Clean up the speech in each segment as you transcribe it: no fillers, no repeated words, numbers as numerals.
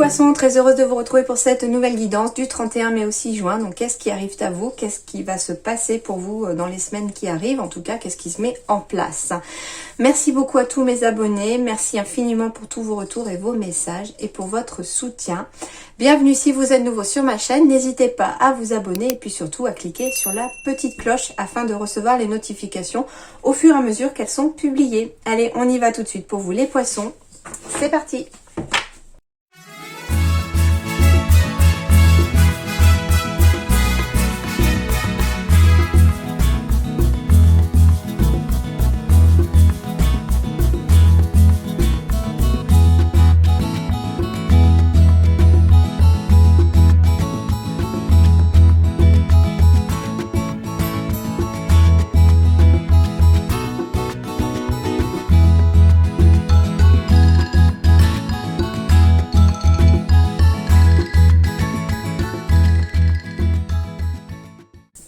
Poissons, très heureuse de vous retrouver pour cette nouvelle guidance du 31 mai au 6 juin. Donc qu'est-ce qui arrive à vous? Qu'est-ce qui va se passer pour vous dans les semaines qui arrivent? En tout cas, qu'est-ce qui se met en place? Merci beaucoup à tous mes abonnés. Merci infiniment pour tous vos retours et vos messages et pour votre soutien. Bienvenue si vous êtes nouveau sur ma chaîne. N'hésitez pas à vous abonner et puis surtout à cliquer sur la petite cloche afin de recevoir les notifications au fur et à mesure qu'elles sont publiées. Allez, on y va tout de suite pour vous les poissons. C'est parti!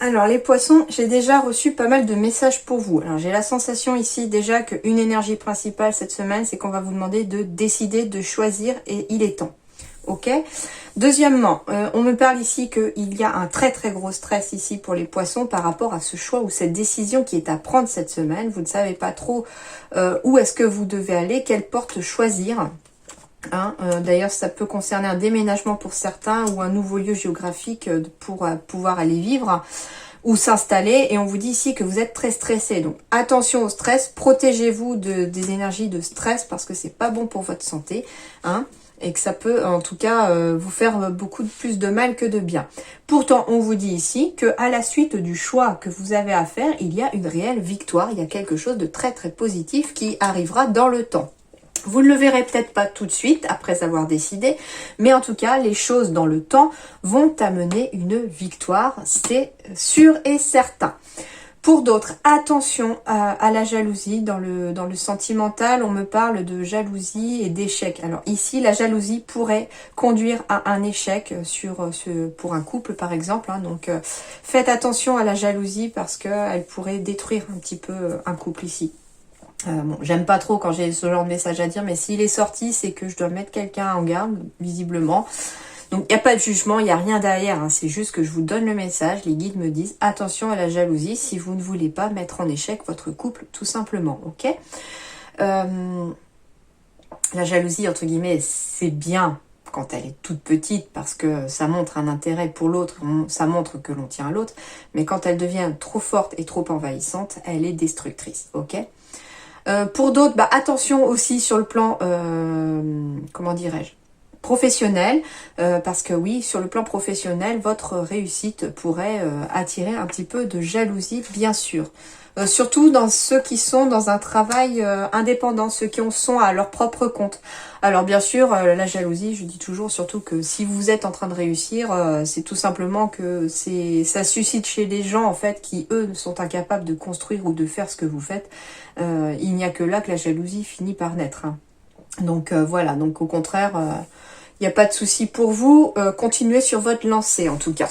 Alors les poissons, j'ai déjà reçu pas mal de messages pour vous. Alors j'ai la sensation ici déjà qu'une énergie principale cette semaine, c'est qu'on va vous demander de décider, de choisir et il est temps. Ok. Deuxièmement, on me parle ici qu'il y a un très gros stress ici pour les poissons par rapport à ce choix ou cette décision qui est à prendre cette semaine. Vous ne savez pas trop où est-ce que vous devez aller, quelle porte choisir. D'ailleurs, ça peut concerner un déménagement pour certains ou un nouveau lieu géographique pour pouvoir aller vivre ou s'installer. Et on vous dit ici que vous êtes très stressé. Donc, attention au stress. Protégez-vous des énergies de stress parce que c'est pas bon pour votre santé. Et que ça peut, en tout cas, vous faire beaucoup plus de mal que de bien. Pourtant, on vous dit ici que à la suite du choix que vous avez à faire, il y a une réelle victoire. Il y a quelque chose de très positif qui arrivera dans le temps. Vous ne le verrez peut-être pas tout de suite après avoir décidé, mais en tout cas, les choses dans le temps vont amener une victoire, c'est sûr et certain. Pour d'autres, attention à la jalousie. Dans le sentimental, on me parle de jalousie et d'échec. Alors ici, la jalousie pourrait conduire à un échec pour un couple par exemple. Donc faites attention à la jalousie parce qu'elle pourrait détruire un petit peu un couple ici. Bon, j'aime pas trop quand j'ai ce genre de message à dire, mais s'il est sorti, c'est que je dois mettre quelqu'un en garde, visiblement. Donc, il n'y a pas de jugement, il n'y a rien derrière. C'est juste que je vous donne le message. Les guides me disent, attention à la jalousie si vous ne voulez pas mettre en échec votre couple, tout simplement. Ok. La jalousie, entre guillemets, c'est bien quand elle est toute petite parce que ça montre un intérêt pour l'autre, ça montre que l'on tient à l'autre. Mais quand elle devient trop forte et trop envahissante, elle est destructrice. Ok. Pour d'autres, attention aussi sur le plan, comment dirais-je, professionnel, parce que oui, sur le plan professionnel, votre réussite pourrait attirer un petit peu de jalousie, bien sûr. Surtout dans ceux qui sont dans un travail indépendant, ceux qui sont à leur propre compte. Alors bien sûr, la jalousie, je dis toujours, surtout que si vous êtes en train de réussir, c'est tout simplement que ça suscite chez les gens en fait qui eux sont incapables de construire ou de faire ce que vous faites. Il n'y a que là que la jalousie finit par naître. Donc voilà, donc au contraire, il n'y a pas de souci pour vous. Continuez sur votre lancée en tout cas.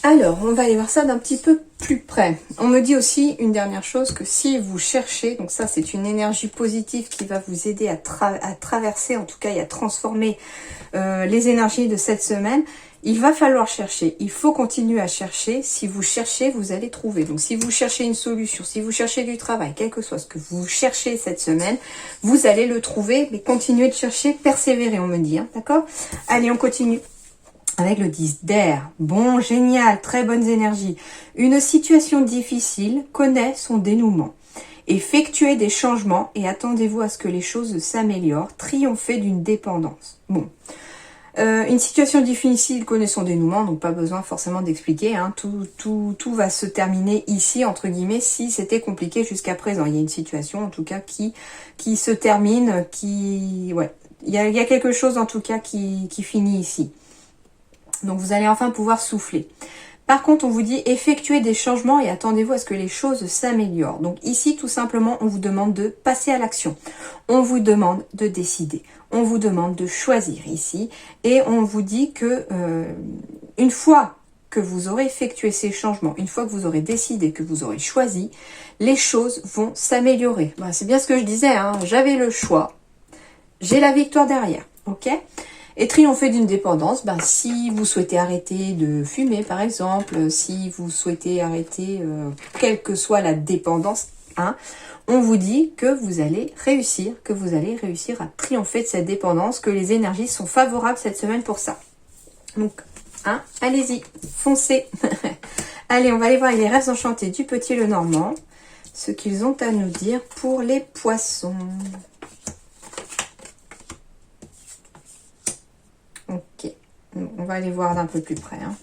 Alors, on va aller voir ça d'un petit peu plus près. On me dit aussi une dernière chose, que si vous cherchez, donc ça c'est une énergie positive qui va vous aider à traverser, en tout cas et à transformer les énergies de cette semaine, il va falloir chercher, il faut continuer à chercher. Si vous cherchez, vous allez trouver. Donc si vous cherchez une solution, si vous cherchez du travail, quel que soit ce que vous cherchez cette semaine, vous allez le trouver, mais continuez de chercher, persévérer, on me dit, d'accord? Allez, on continue. Avec le 10 d'air. Bon, génial, très bonnes énergies. Une situation difficile connaît son dénouement. Effectuez des changements et attendez-vous à ce que les choses s'améliorent. Triomphez d'une dépendance. Bon. Une situation difficile connaît son dénouement, donc pas besoin forcément d'expliquer. Tout va se terminer ici, entre guillemets, si c'était compliqué jusqu'à présent. Il y a une situation, en tout cas, qui se termine, ouais. Il y a quelque chose, en tout cas, qui finit ici. Donc, vous allez enfin pouvoir souffler. Par contre, on vous dit effectuez des changements et attendez-vous à ce que les choses s'améliorent. Donc ici, tout simplement, on vous demande de passer à l'action. On vous demande de décider. On vous demande de choisir ici. Et on vous dit que une fois que vous aurez effectué ces changements, une fois que vous aurez décidé, que vous aurez choisi, les choses vont s'améliorer. C'est bien ce que je disais, hein, j'avais le choix. j'ai la victoire derrière, ok? Et triompher d'une dépendance, ben, si vous souhaitez arrêter de fumer par exemple, si vous souhaitez arrêter quelle que soit la dépendance, hein, on vous dit que vous allez réussir, à triompher de cette dépendance, que les énergies sont favorables cette semaine pour ça. Donc, hein, allez-y, foncez. Allez, on va aller voir les rêves enchantés du Petit Lenormand, ce qu'ils ont à nous dire pour les poissons. Ok, on va aller voir d'un peu plus près. Hein.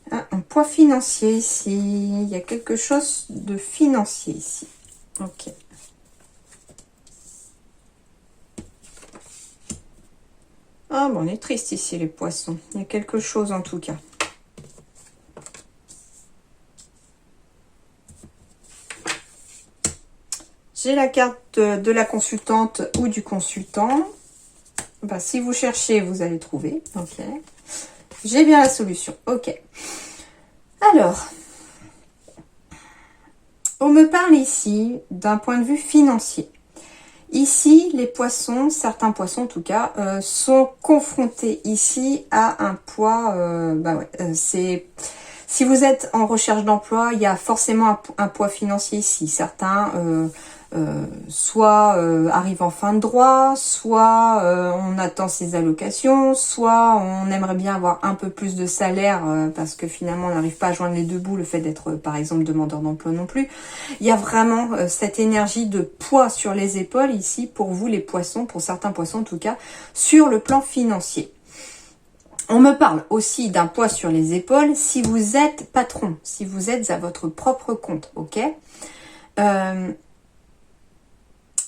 Ah, un poids financier ici. Il y a quelque chose de financier ici. Ok. Ah bon, on est triste ici les poissons. Il y a quelque chose en tout cas. J'ai la carte de la consultante ou du consultant. Ben, si vous cherchez, vous allez trouver. Ok. J'ai bien la solution. Ok. Alors, on me parle ici d'un point de vue financier. Ici, les poissons, certains poissons en tout cas, sont confrontés ici à un poids. Si vous êtes en recherche d'emploi, il y a forcément un poids financier ici. Certains soit arrivent en fin de droit, soit on attend ses allocations, soit on aimerait bien avoir un peu plus de salaire parce que finalement on n'arrive pas à joindre les deux bouts, le fait d'être par exemple demandeur d'emploi non plus. Il y a vraiment cette énergie de poids sur les épaules ici pour vous les poissons, pour certains poissons en tout cas, sur le plan financier. On me parle aussi d'un poids sur les épaules si vous êtes patron, si vous êtes à votre propre compte, ok.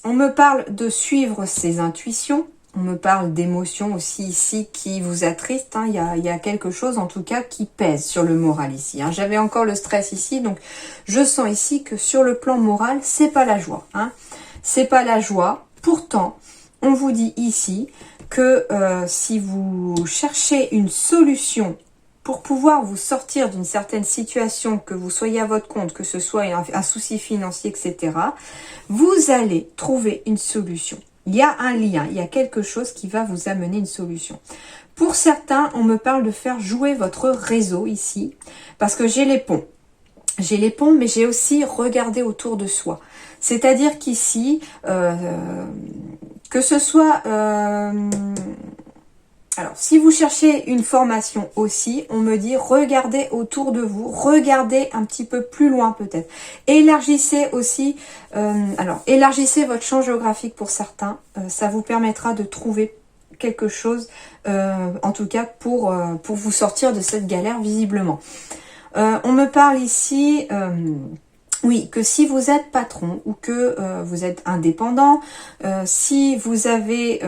On me parle de suivre ses intuitions. On me parle d'émotions aussi ici qui vous attristent. Hein. Il y a quelque chose en tout cas qui pèse sur le moral ici. Hein. J'avais encore le stress ici, donc je sens ici que sur le plan moral, c'est pas la joie. Hein. C'est pas la joie. Pourtant, on vous dit ici que si vous cherchez une solution pour pouvoir vous sortir d'une certaine situation, que vous soyez à votre compte, que ce soit un souci financier, etc., vous allez trouver une solution. Il y a un lien, il y a quelque chose qui va vous amener une solution. Pour certains, on me parle de faire jouer votre réseau ici, parce que j'ai les ponts. J'ai les ponts, mais j'ai aussi regardé autour de soi. C'est-à-dire qu'ici, que ce soit... alors, si vous cherchez une formation aussi, on me dit regardez autour de vous, regardez un petit peu plus loin peut-être. Élargissez aussi, élargissez votre champ géographique pour certains. Ça vous permettra de trouver quelque chose, en tout cas pour vous sortir de cette galère visiblement. On me parle ici... oui, que si vous êtes patron ou que vous êtes indépendant, si vous avez,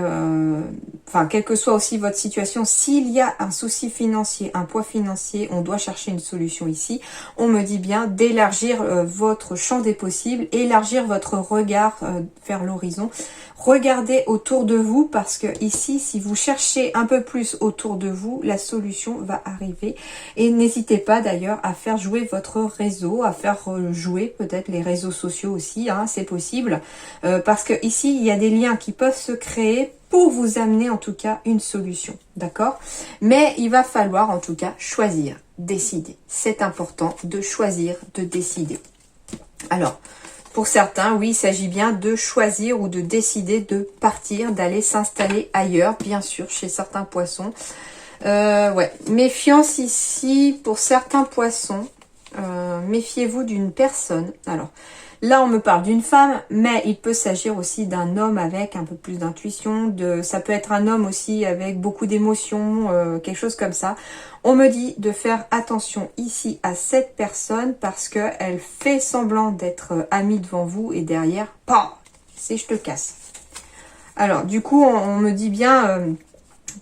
quelle que soit aussi votre situation, s'il y a un souci financier, un poids financier, on doit chercher une solution ici. On me dit bien d'élargir votre champ des possibles, élargir votre regard vers l'horizon. Regardez autour de vous parce que ici, si vous cherchez un peu plus autour de vous, la solution va arriver. Et n'hésitez pas d'ailleurs à faire jouer votre réseau, à faire jouer peut-être les réseaux sociaux aussi, hein, c'est possible. Parce que ici, il y a des liens qui peuvent se créer pour vous amener en tout cas une solution, d'accord? Mais il va falloir en tout cas choisir, décider. C'est important de choisir, de décider. Alors, pour certains, oui, il s'agit bien de choisir ou de décider de partir, d'aller s'installer ailleurs, bien sûr, chez certains poissons. Ouais, méfiance ici pour certains poissons. Méfiez-vous d'une personne. Alors, là, on me parle d'une femme, mais il peut s'agir aussi d'un homme avec un peu plus d'intuition. Ça peut être un homme aussi avec beaucoup d'émotions, quelque chose comme ça. On me dit de faire attention ici à cette personne parce qu'elle fait semblant d'être amie devant vous et derrière, pam, c'est je te casse. Alors, du coup, on me dit bien...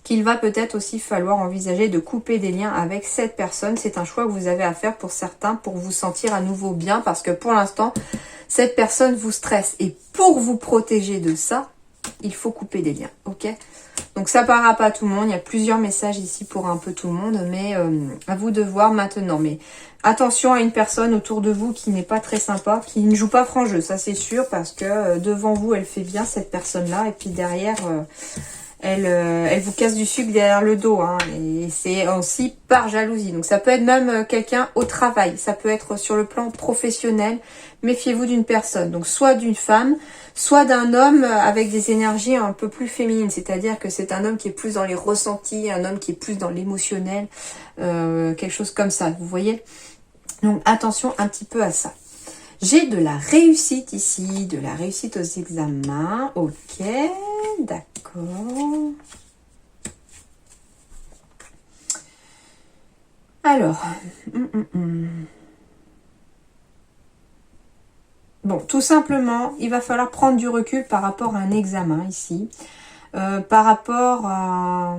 qu'il va peut-être aussi falloir envisager de couper des liens avec cette personne. C'est un choix que vous avez à faire pour certains pour vous sentir à nouveau bien parce que pour l'instant, cette personne vous stresse. Et pour vous protéger de ça, il faut couper des liens, ok? Donc ça parlera pas à tout le monde, il y a plusieurs messages ici pour un peu tout le monde, mais à vous de voir maintenant. Mais attention à une personne autour de vous qui n'est pas très sympa, qui ne joue pas franc jeu, ça c'est sûr, parce que devant vous, elle fait bien cette personne-là, et puis derrière, elle vous casse du sucre derrière le dos, hein, et c'est aussi par jalousie. Donc ça peut être même quelqu'un au travail, ça peut être sur le plan professionnel. Méfiez-vous d'une personne, donc soit d'une femme, soit d'un homme avec des énergies un peu plus féminines, c'est-à-dire que c'est un homme qui est plus dans les ressentis, un homme qui est plus dans l'émotionnel, quelque chose comme ça, vous voyez. Donc attention un petit peu à ça. J'ai de la réussite ici, de la réussite aux examens, ok, d'accord. Alors, bon, tout simplement, il va falloir prendre du recul par rapport à un examen ici. Par rapport à...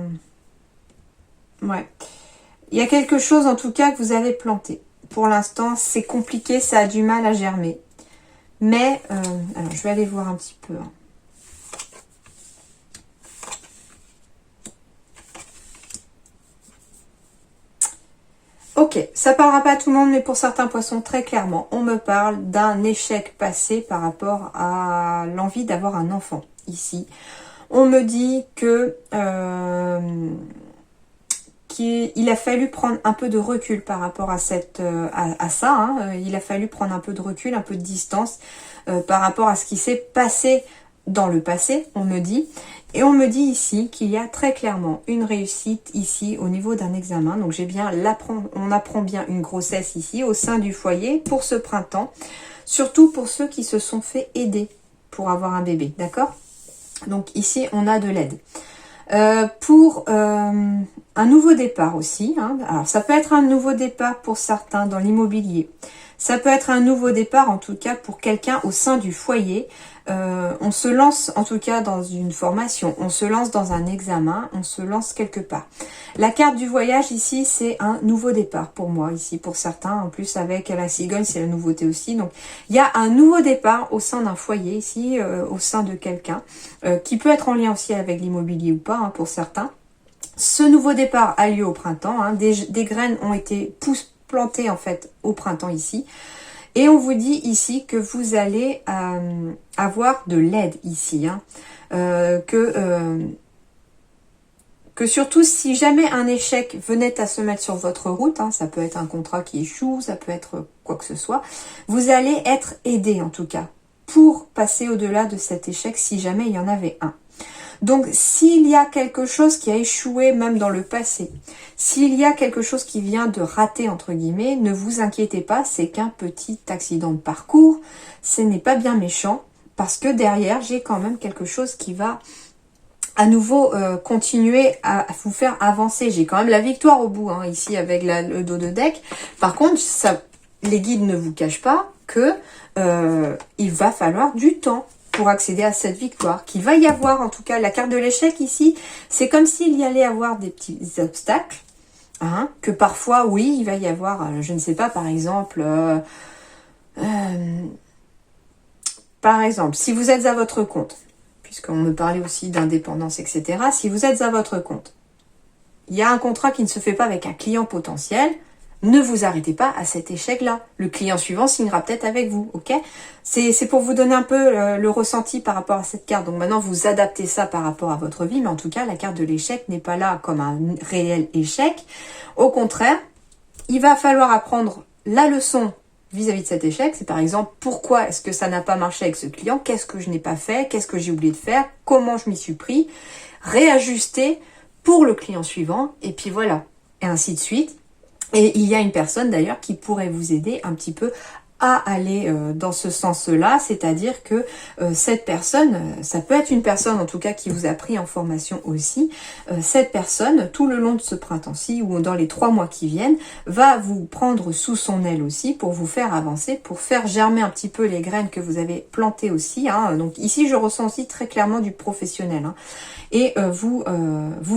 Ouais. Il y a quelque chose en tout cas que vous avez planté. Pour l'instant, c'est compliqué, ça a du mal à germer. Mais, alors je vais aller voir un petit peu. Ok, ça parlera pas à tout le monde, mais pour certains poissons, très clairement, on me parle d'un échec passé par rapport à l'envie d'avoir un enfant, ici. On me dit que qu'il a fallu prendre un peu de recul par rapport à cette à ça. Hein. Il a fallu prendre un peu de recul, un peu de distance par rapport à ce qui s'est passé dans le passé, on me dit. Et on me dit ici qu'il y a très clairement une réussite ici au niveau d'un examen. Donc j'ai bien on apprend bien une grossesse ici au sein du foyer pour ce printemps. Surtout pour ceux qui se sont fait aider pour avoir un bébé, d'accord? Donc ici on a de l'aide. Pour un nouveau départ aussi. Hein. Alors ça peut être un nouveau départ pour certains dans l'immobilier. Ça peut être un nouveau départ en tout cas pour quelqu'un au sein du foyer. On se lance en tout cas dans une formation, on se lance dans un examen, on se lance quelque part. La carte du voyage ici, c'est un nouveau départ pour moi ici, pour certains. En plus avec la cigogne, c'est la nouveauté aussi. Donc il y a un nouveau départ au sein d'un foyer ici, au sein de quelqu'un, qui peut être en lien aussi avec l'immobilier ou pas, hein, pour certains. Ce nouveau départ a lieu au printemps. Hein, des graines ont été plantées en fait au printemps ici. Et on vous dit ici que vous allez avoir de l'aide ici. Hein, que surtout si jamais un échec venait à se mettre sur votre route, hein, ça peut être un contrat qui échoue, ça peut être quoi que ce soit, vous allez être aidé en tout cas pour passer au-delà de cet échec si jamais il y en avait un. Donc, s'il y a quelque chose qui a échoué même dans le passé, s'il y a quelque chose qui vient de rater, entre guillemets, ne vous inquiétez pas, c'est qu'un petit accident de parcours, ce n'est pas bien méchant, parce que derrière, j'ai quand même quelque chose qui va à nouveau continuer à vous faire avancer. J'ai quand même la victoire au bout, hein, ici, avec le dos de deck. Par contre, ça, les guides ne vous cachent pas que il va falloir du temps pour accéder à cette victoire, qu'il va y avoir, en tout cas, la carte de l'échec ici, c'est comme s'il y allait avoir des petits obstacles, hein, que parfois, oui, il va y avoir, je ne sais pas, par exemple, si vous êtes à votre compte, puisqu'on me parlait aussi d'indépendance, etc., si vous êtes à votre compte, il y a un contrat qui ne se fait pas avec un client potentiel, ne vous arrêtez pas à cet échec-là. Le client suivant signera peut-être avec vous, ok? C'est pour vous donner un peu le ressenti par rapport à cette carte. Donc maintenant, vous adaptez ça par rapport à votre vie, mais en tout cas, la carte de l'échec n'est pas là comme un réel échec. Au contraire, il va falloir apprendre la leçon vis-à-vis de cet échec. C'est par exemple, pourquoi est-ce que ça n'a pas marché avec ce client? Qu'est-ce que je n'ai pas fait? Qu'est-ce que j'ai oublié de faire? Comment je m'y suis pris? Réajuster pour le client suivant, et puis voilà. Et ainsi de suite. Et il y a une personne d'ailleurs qui pourrait vous aider un petit peu à aller dans ce sens-là, c'est-à-dire que cette personne, ça peut être une personne en tout cas qui vous a pris en formation aussi, cette personne, tout le long de ce printemps-ci ou dans les 3 mois qui viennent, va vous prendre sous son aile aussi pour vous faire avancer, pour faire germer un petit peu les graines que vous avez plantées aussi. Hein. Donc ici, je ressens aussi très clairement du professionnel. Hein. Et vous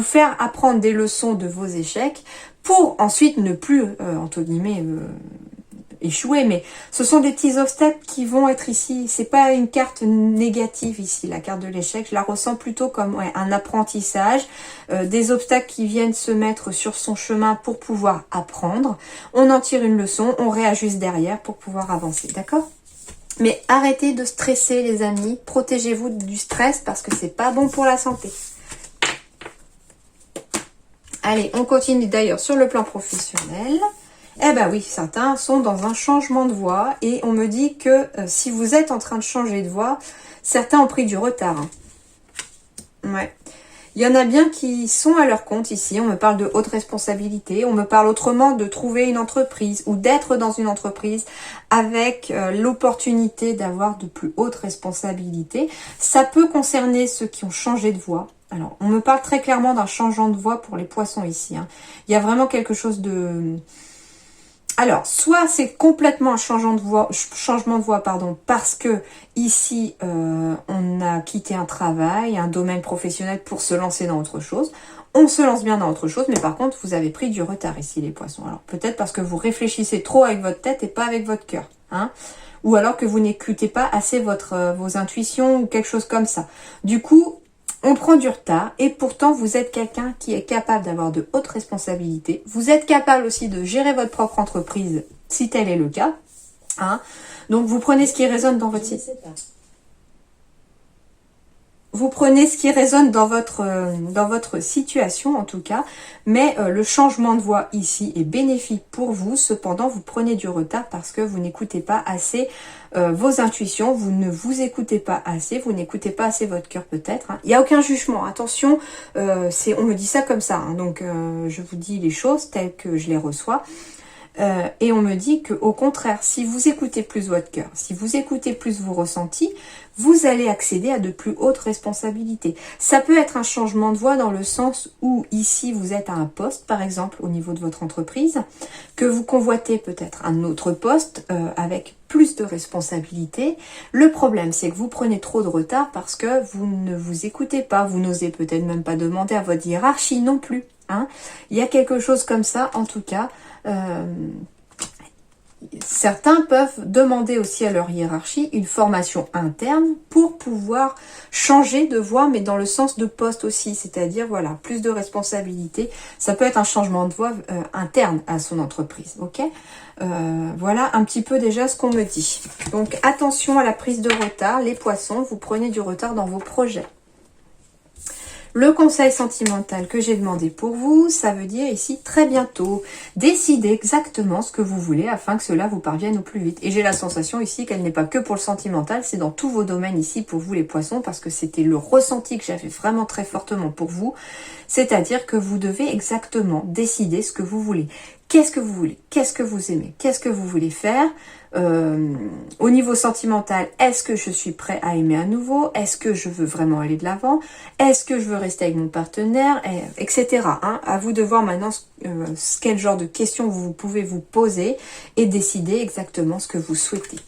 faire apprendre des leçons de vos échecs pour ensuite ne plus, entre guillemets, échouer, mais ce sont des petits obstacles qui vont être ici. C'est pas une carte négative ici, la carte de l'échec. Je la ressens plutôt comme un apprentissage, des obstacles qui viennent se mettre sur son chemin pour pouvoir apprendre. On en tire une leçon, on réajuste derrière pour pouvoir avancer, d'accord? Mais arrêtez de stresser les amis, protégez-vous du stress parce que c'est pas bon pour la santé. Allez, on continue d'ailleurs sur le plan professionnel. Eh ben oui, certains sont dans un changement de voie et on me dit que si vous êtes en train de changer de voie, certains ont pris du retard. Hein. Ouais. Il y en a bien qui sont à leur compte ici. On me parle de haute responsabilité. On me parle autrement de trouver une entreprise ou d'être dans une entreprise avec l'opportunité d'avoir de plus hautes responsabilités. Ça peut concerner ceux qui ont changé de voie. Alors, on me parle très clairement d'un changement de voie pour les poissons ici. Hein. Il y a vraiment quelque chose de... Alors, soit c'est complètement un changement de voie, parce que ici, on a quitté un travail, un domaine professionnel pour se lancer dans autre chose. On se lance bien dans autre chose, mais par contre, vous avez pris du retard ici, les poissons. Alors, peut-être parce que vous réfléchissez trop avec votre tête et pas avec votre cœur. Hein, ou alors que vous n'écoutez pas assez vos intuitions ou quelque chose comme ça. Du coup... on prend du retard et pourtant vous êtes quelqu'un qui est capable d'avoir de hautes responsabilités. Vous êtes capable aussi de gérer votre propre entreprise si tel est le cas. Hein. Donc vous prenez ce qui résonne dans votre site. Vous prenez ce qui résonne dans votre situation en tout cas, mais le changement de voie ici est bénéfique pour vous. Cependant, vous prenez du retard parce que vous n'écoutez pas assez vos intuitions, vous ne vous écoutez pas assez, vous n'écoutez pas assez votre cœur peut-être. Hein. Il n'y a aucun jugement, attention, on me dit ça comme ça, hein, donc je vous dis les choses telles que je les reçois. Et on me dit que au contraire, si vous écoutez plus votre cœur, si vous écoutez plus vos ressentis, vous allez accéder à de plus hautes responsabilités. Ça peut être un changement de voie dans le sens où ici vous êtes à un poste, par exemple au niveau de votre entreprise, que vous convoitez peut-être un autre poste avec plus de responsabilités. Le problème, c'est que vous prenez trop de retard parce que vous ne vous écoutez pas, vous n'osez peut-être même pas demander à votre hiérarchie non plus. Hein. Il y a quelque chose comme ça, en tout cas. Certains peuvent demander aussi à leur hiérarchie une formation interne pour pouvoir changer de voie, mais dans le sens de poste aussi, c'est-à-dire voilà, plus de responsabilités. Ça peut être un changement de voie interne à son entreprise, ok. Voilà un petit peu déjà ce qu'on me dit. Donc attention à la prise de retard, les poissons, vous prenez du retard dans vos projets. Le conseil sentimental que j'ai demandé pour vous, ça veut dire ici très bientôt. Décidez exactement ce que vous voulez afin que cela vous parvienne au plus vite. Et j'ai la sensation ici qu'elle n'est pas que pour le sentimental, c'est dans tous vos domaines ici pour vous les poissons, parce que c'était le ressenti que j'avais vraiment très fortement pour vous. C'est-à-dire que vous devez exactement décider ce que vous voulez. Qu'est-ce que vous voulez? Qu'est-ce que vous aimez? Qu'est-ce que vous voulez faire? Au niveau sentimental, est-ce que je suis prêt à aimer à nouveau? Est-ce que je veux vraiment aller de l'avant? Est-ce que je veux rester avec mon partenaire? Etc. Hein. À vous de voir maintenant quel genre de questions vous pouvez vous poser et décider exactement ce que vous souhaitez.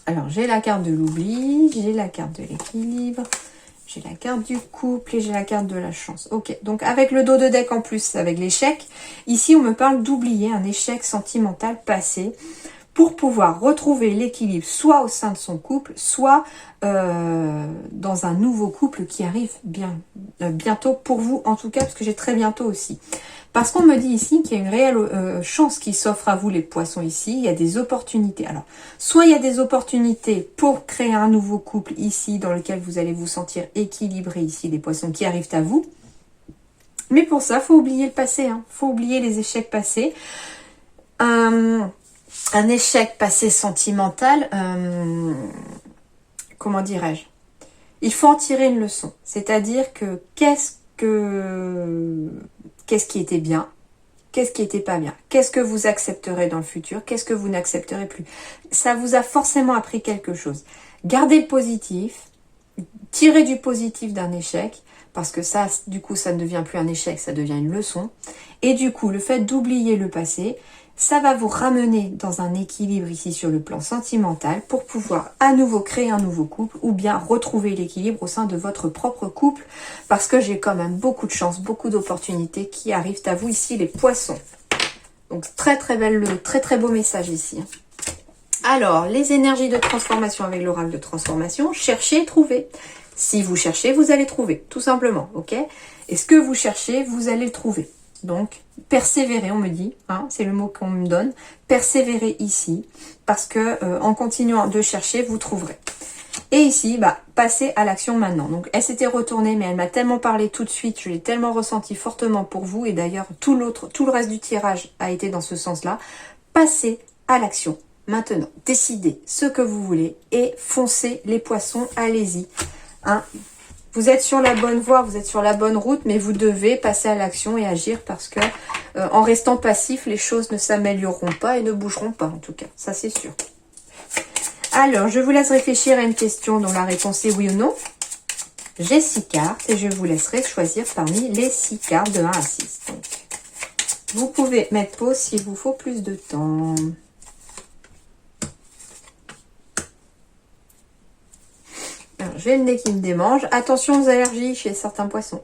Alors, j'ai la carte de l'oubli, j'ai la carte de l'équilibre, j'ai la carte du couple et j'ai la carte de la chance. Ok, donc avec le dos de deck en plus, avec l'échec, ici on me parle d'oublier un échec sentimental passé pour pouvoir retrouver l'équilibre soit au sein de son couple, soit dans un nouveau couple qui arrive bientôt pour vous, en tout cas, parce que j'ai très bientôt aussi. Parce qu'on me dit ici qu'il y a une réelle chance qui s'offre à vous les poissons ici, il y a des opportunités. Alors, soit il y a des opportunités pour créer un nouveau couple ici, dans lequel vous allez vous sentir équilibré ici, les poissons qui arrivent à vous. Mais pour ça, il faut oublier le passé, hein. Faut oublier les échecs passés. Un échec passé sentimental, comment dirais-je? Il faut en tirer une leçon. C'est-à-dire que qu'est-ce qui était bien? Qu'est-ce qui était pas bien? Qu'est-ce que vous accepterez dans le futur? Qu'est-ce que vous n'accepterez plus? Ça vous a forcément appris quelque chose. Gardez le positif, tirez du positif d'un échec, parce que ça, du coup, ça ne devient plus un échec, ça devient une leçon. Et du coup, le fait d'oublier le passé, ça va vous ramener dans un équilibre ici sur le plan sentimental pour pouvoir à nouveau créer un nouveau couple ou bien retrouver l'équilibre au sein de votre propre couple, parce que j'ai quand même beaucoup de chance, beaucoup d'opportunités qui arrivent à vous ici les poissons. Donc très très belle, très très beau message ici. Alors, les énergies de transformation avec l'oracle de transformation, cherchez, trouvez. Si vous cherchez, vous allez trouver, tout simplement, ok? Et ce que vous cherchez, vous allez le trouver. Donc, persévérer, on me dit, hein, c'est le mot qu'on me donne, persévérer ici, parce que en continuant de chercher, vous trouverez. Et ici, bah, passez à l'action maintenant. Donc, elle s'était retournée, mais elle m'a tellement parlé tout de suite, je l'ai tellement ressenti fortement pour vous, et d'ailleurs, tout le reste du tirage a été dans ce sens-là. Passez à l'action. Maintenant, décidez ce que vous voulez et foncez les poissons, allez-y. Hein, vous êtes sur la bonne voie, vous êtes sur la bonne route, mais vous devez passer à l'action et agir parce que en restant passif, les choses ne s'amélioreront pas et ne bougeront pas en tout cas, ça c'est sûr. Alors, je vous laisse réfléchir à une question dont la réponse est oui ou non. J'ai 6 cartes et je vous laisserai choisir parmi les 6 cartes de 1 à 6. Donc, vous pouvez mettre pause s'il vous faut plus de temps. Alors, j'ai le nez qui me démange. Attention aux allergies chez certains poissons.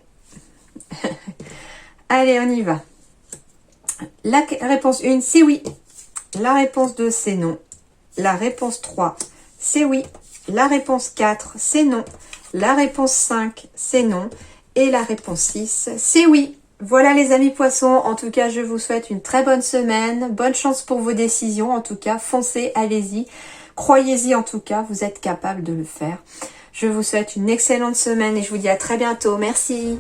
Allez, on y va. La réponse 1, c'est oui. La réponse 2, c'est non. La réponse 3, c'est oui. La réponse 4, c'est non. La réponse 5, c'est non. Et la réponse 6, c'est oui. Voilà les amis poissons. En tout cas, je vous souhaite une très bonne semaine. Bonne chance pour vos décisions. En tout cas, foncez, allez-y. Croyez-y en tout cas, vous êtes capable de le faire. Je vous souhaite une excellente semaine et je vous dis à très bientôt. Merci.